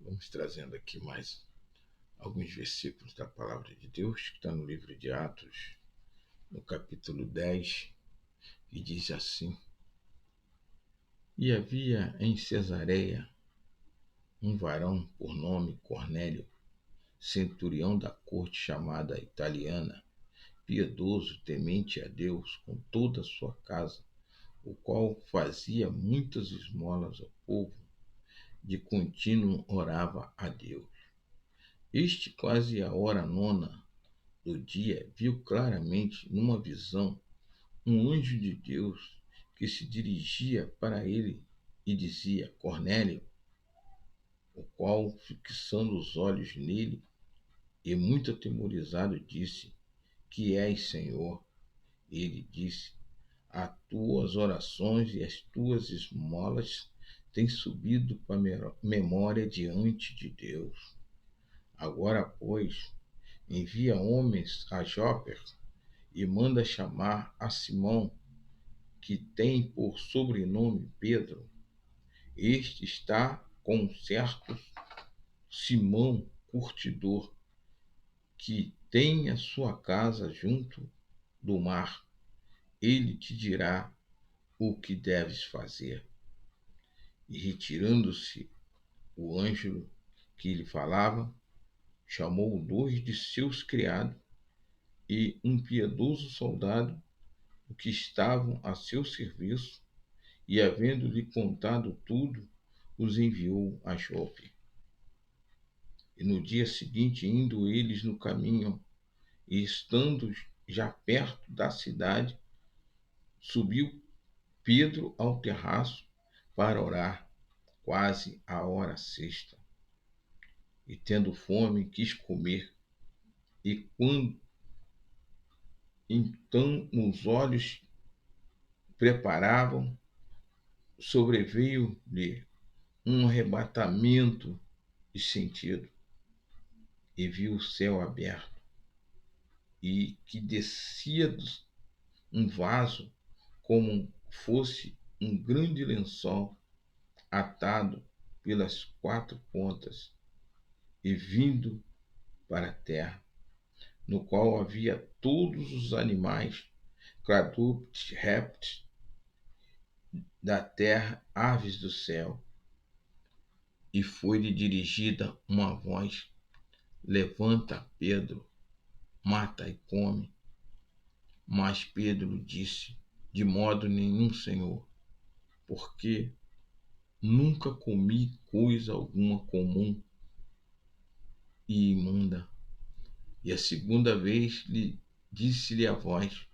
Vamos trazendo aqui mais alguns versículos da palavra de Deus, que está no livro de Atos, no capítulo 10, e diz assim: E havia em Cesareia um varão por nome Cornélio, centurião da corte chamada italiana, piedoso, temente a Deus com toda a sua casa, o qual fazia muitas esmolas ao povo, de contínuo orava a Deus. Este, quase à hora nona do dia, viu claramente, numa visão, um anjo de Deus que se dirigia para ele e dizia: Cornélio, o qual, fixando os olhos nele e muito atemorizado, disse: Que és, Senhor? Ele disse: As tuas orações e as tuas esmolas têm subido para a memória diante de Deus. Agora, pois, envia homens a Jope e manda chamar a Simão, que tem por sobrenome Pedro. Este está com um certo Simão curtidor, que tem a sua casa junto do mar. Ele te dirá o que deves fazer. E retirando-se o anjo que lhe falava, chamou 2 de seus criados e um piedoso soldado, que estavam a seu serviço, e, havendo-lhe contado tudo, os enviou a Jope. E no dia seguinte, indo eles no caminho, e estando já perto da cidade, subiu Pedro ao terraço para orar, quase à hora sexta. E tendo fome, quis comer. E quando então os olhos preparavam, sobreveio-lhe um arrebatamento de sentido, e viu o céu aberto, e que descia um vaso, como fosse um grande lençol, atado pelas 4 pontas, e vindo para a terra, no qual havia todos os animais, quadrúpedes, répteis da terra, aves do céu. E foi-lhe dirigida uma voz: Levanta, Pedro, mata e come. Mas Pedro disse: De modo nenhum, Senhor, porque nunca comi coisa alguma comum e imunda. E a segunda vez disse-lhe a voz: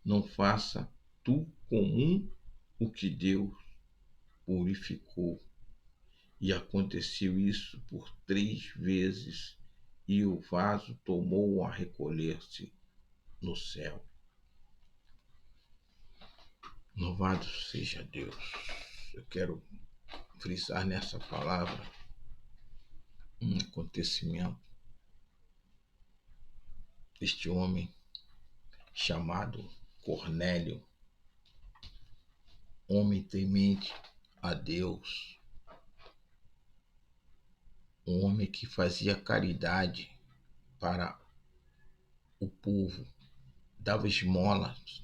Não faça tu comum o que Deus purificou. E aconteceu isso por 3 vezes, e o vaso tomou a recolher-se no céu. Louvado seja Deus. Eu quero frisar nessa palavra um acontecimento deste homem chamado Cornélio, homem temente a Deus, um homem que fazia caridade para o povo, dava esmolas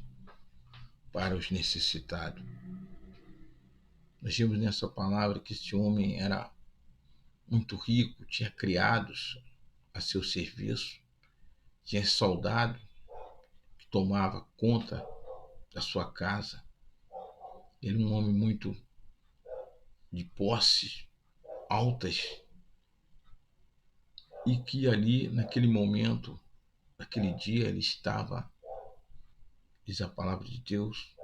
para os necessitados. Nós vimos nessa palavra que esse homem era muito rico, tinha criados a seu serviço, tinha soldado que tomava conta da sua casa. Ele era um homem muito de posses altas, e que ali, naquele momento, naquele dia, ele estava, diz a palavra de Deus,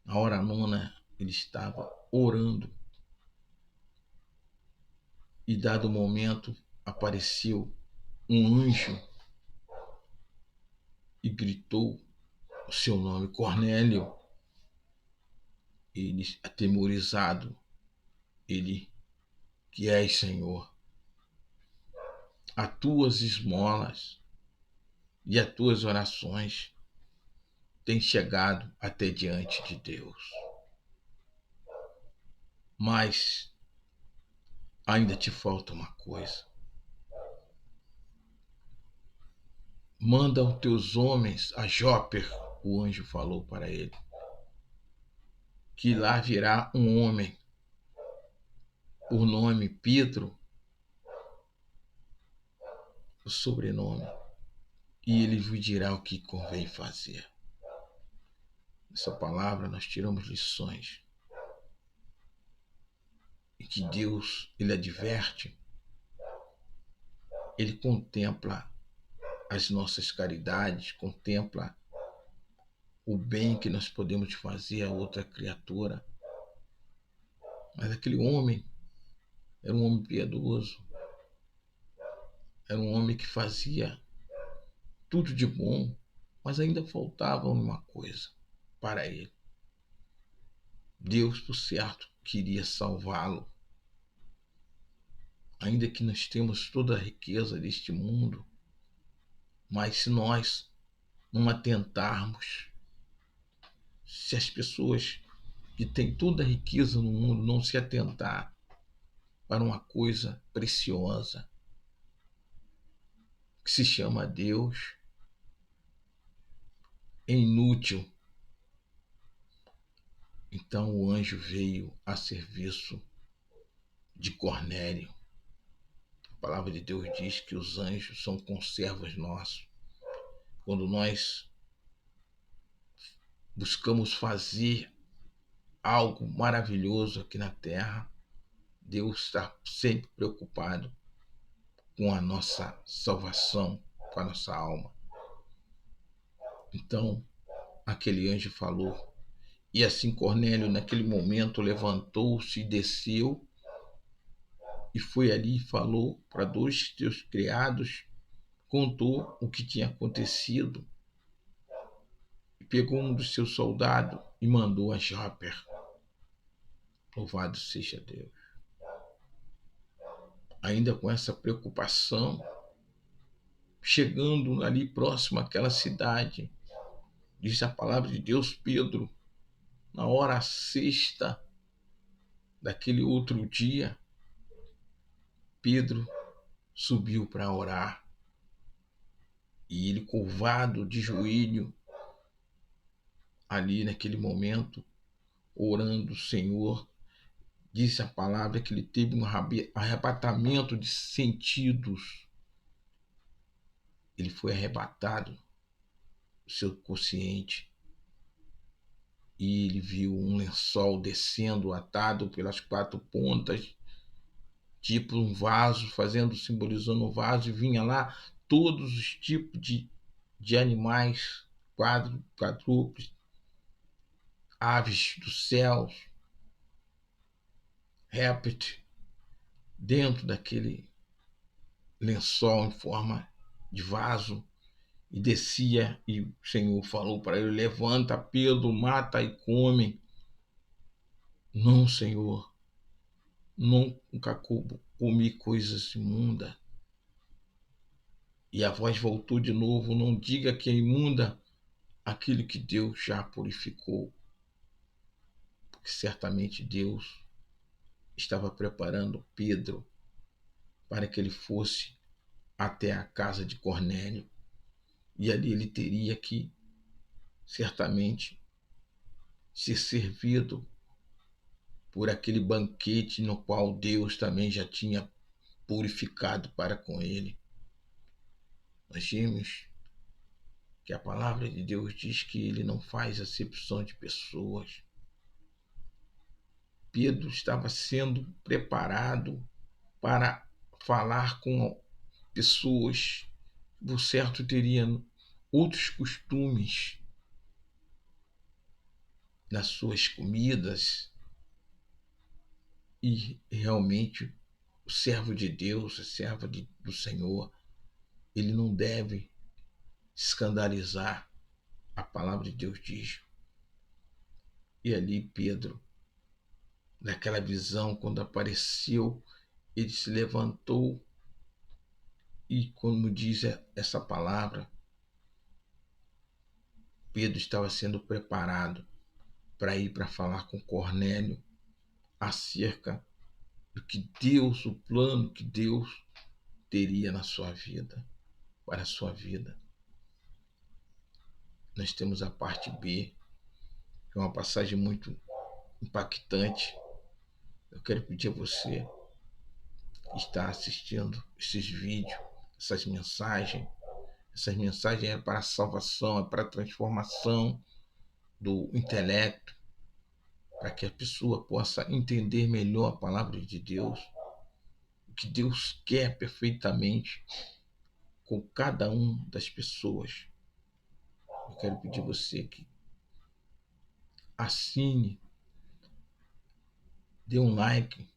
na hora nona, ele estava orando. E dado o momento, apareceu um anjo e gritou o seu nome: Cornélio. Ele, atemorizado, ele: Que és, Senhor? As tuas esmolas e as tuas orações têm chegado até diante de Deus. Mas ainda te falta uma coisa. Manda os teus homens a Jope, o anjo falou para ele, que lá virá um homem, por nome Pedro, o sobrenome, e ele vos dirá o que convém fazer. Nessa palavra nós tiramos lições. E que Deus, ele adverte, ele contempla as nossas caridades, contempla o bem que nós podemos fazer a outra criatura. Mas aquele homem era um homem piedoso, era um homem que fazia tudo de bom, mas ainda faltava uma coisa para ele. Deus, por certo, queria salvá-lo. Ainda que nós temos toda a riqueza deste mundo, mas se nós não atentarmos, se as pessoas que têm toda a riqueza no mundo não se atentar para uma coisa preciosa, que se chama Deus, é inútil. Então o anjo veio a serviço de Cornélio. A palavra de Deus diz que os anjos são conservos nossos. Quando nós buscamos fazer algo maravilhoso aqui na terra, Deus está sempre preocupado com a nossa salvação, com a nossa alma. Então, aquele anjo falou, e assim Cornélio, naquele momento, levantou-se e desceu, e foi ali e falou para 2 teus criados, contou o que tinha acontecido, e pegou um dos seus soldados e mandou a Jope. Louvado seja Deus. Ainda com essa preocupação, chegando ali próximo àquela cidade, diz a palavra de Deus, Pedro, na hora sexta daquele outro dia, Pedro subiu para orar. E ele, curvado de joelho, ali naquele momento, orando, o Senhor, disse a palavra que ele teve um arrebatamento de sentidos. Ele foi arrebatado do seu consciente e ele viu um lençol descendo, atado pelas 4 pontas, tipo um vaso, simbolizando um vaso, e vinha lá todos os tipos de animais, quadrúpedes, aves dos céus, répteis, dentro daquele lençol em forma de vaso, e descia, e o Senhor falou para ele, levanta, Pedro, mata e come. Não, Senhor, nunca comi coisas imundas. E a voz voltou de novo, não diga que é imunda aquilo que Deus já purificou. Porque certamente Deus estava preparando Pedro para que ele fosse até a casa de Cornélio. E ali ele teria que, certamente, ser servido por aquele banquete no qual Deus também já tinha purificado para com ele. Nós vimos que a palavra de Deus diz que ele não faz acepção de pessoas. Pedro estava sendo preparado para falar com pessoas que, por certo, teriam outros costumes nas suas comidas, e realmente o servo de Deus, a serva do Senhor, ele não deve escandalizar. A palavra de Deus diz. E ali Pedro, naquela visão, quando apareceu, ele se levantou e, como diz essa palavra, Pedro estava sendo preparado para ir para falar com Cornélio acerca do que Deus, o plano que Deus teria na sua vida, para a sua vida. Nós temos a parte B, que é uma passagem muito impactante. Eu quero pedir a você que está assistindo esses vídeos, essas mensagens. Essas mensagens é para a salvação, é para a transformação do intelecto, para que a pessoa possa entender melhor a palavra de Deus, o que Deus quer perfeitamente com cada uma das pessoas. Eu quero pedir a você que assine, dê um like,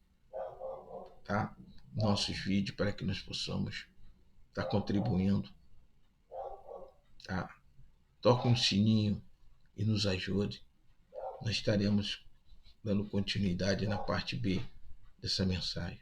tá? Nossos vídeos para que nós possamos estar contribuindo, tá? Toque um sininho e nos ajude. Nós estaremos dando continuidade na parte B dessa mensagem.